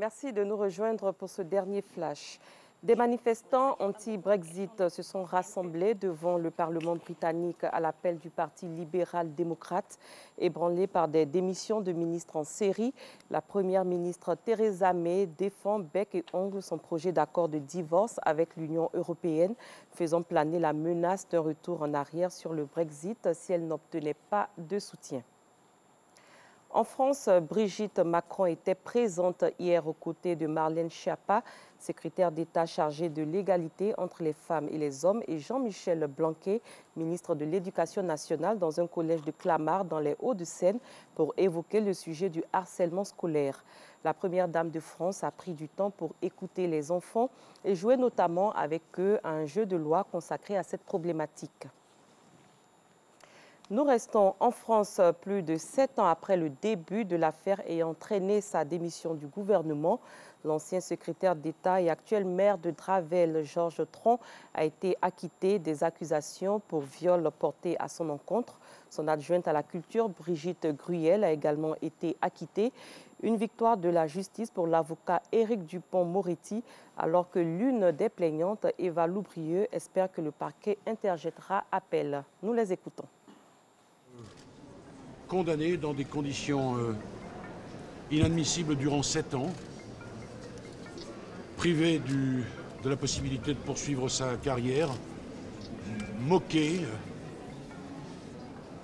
Merci de nous rejoindre pour ce dernier flash. Des manifestants anti-Brexit se sont rassemblés devant le Parlement britannique à l'appel du Parti libéral-démocrate. Ébranlés par des démissions de ministres en série, la première ministre Theresa May défend bec et ongle son projet d'accord de divorce avec l'Union européenne, faisant planer la menace d'un retour en arrière sur le Brexit si elle n'obtenait pas de soutien. En France, Brigitte Macron était présente hier aux côtés de Marlène Schiappa, secrétaire d'État chargée de l'égalité entre les femmes et les hommes, et Jean-Michel Blanquer, ministre de l'Éducation nationale, dans un collège de Clamart dans les Hauts-de-Seine pour évoquer le sujet du harcèlement scolaire. La première dame de France a pris du temps pour écouter les enfants et jouer notamment avec eux à un jeu de loi consacré à cette problématique. Nous restons en France plus de 7 ans après le début de l'affaire ayant traîné sa démission du gouvernement. L'ancien secrétaire d'État et actuel maire de Dravel, Georges Tron, a été acquitté des accusations pour viol porté à son encontre. Son adjointe à la culture, Brigitte Gruyel, a également été acquittée. Une victoire de la justice pour l'avocat Éric Dupond-Moretti, alors que l'une des plaignantes, Eva Loubrieux, espère que le parquet interjettera appel. Nous les écoutons. Condamné dans des conditions inadmissibles durant 7 ans, privé de la possibilité de poursuivre sa carrière, moqué,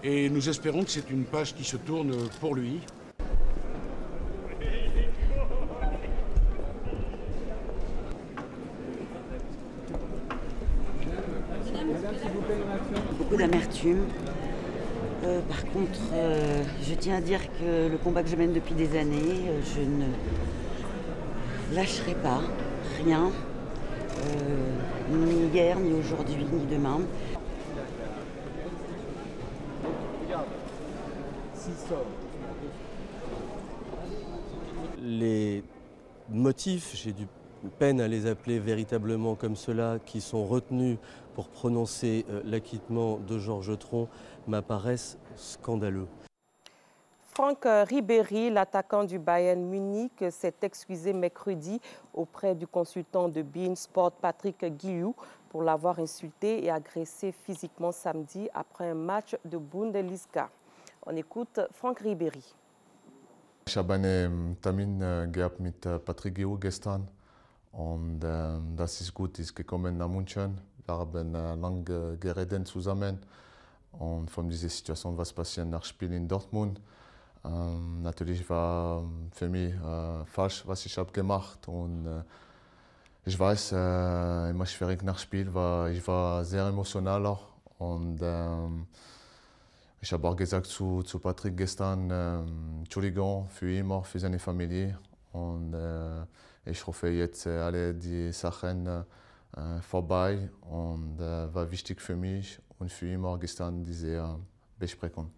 et nous espérons que c'est une page qui se tourne pour lui. Beaucoup d'amertume. Par contre, je tiens à dire que le combat que je mène depuis des années, je ne lâcherai pas rien, ni hier, ni aujourd'hui, ni demain. Les motifs, j'ai du peine à les appeler véritablement comme cela, qui sont retenus pour prononcer l'acquittement de Georges Tron, m'apparaissent scandaleux. Franck Ribéry, l'attaquant du Bayern Munich, s'est excusé mercredi auprès du consultant de beIN Sport Patrick Guillou pour l'avoir insulté et agressé physiquement samedi après un match de Bundesliga. On écoute Franck Ribéry. Ich habe einen Termin gehabt mit Patrick Guillou gestern und das ist gut, ist gekommen nach München. Wir haben lange geredet zusammen und von dieser Situation, was passiert nach Spiel in Dortmund. Natürlich war für mich falsch, was ich habe gemacht und ich weiß, immer schwierig nach Spiel, ich war sehr emotional und ich habe auch gesagt zu Patrick gestern, Entschuldigung für immer, für seine Familie und ich hoffe jetzt alle die Sachen vorbei und war wichtig für mich und für immer gestern diese Besprechung.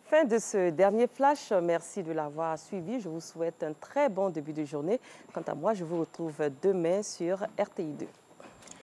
Fin de ce dernier flash. Merci de l'avoir suivi. Je vous souhaite un très bon début de journée. Quant à moi, je vous retrouve demain sur RTI2.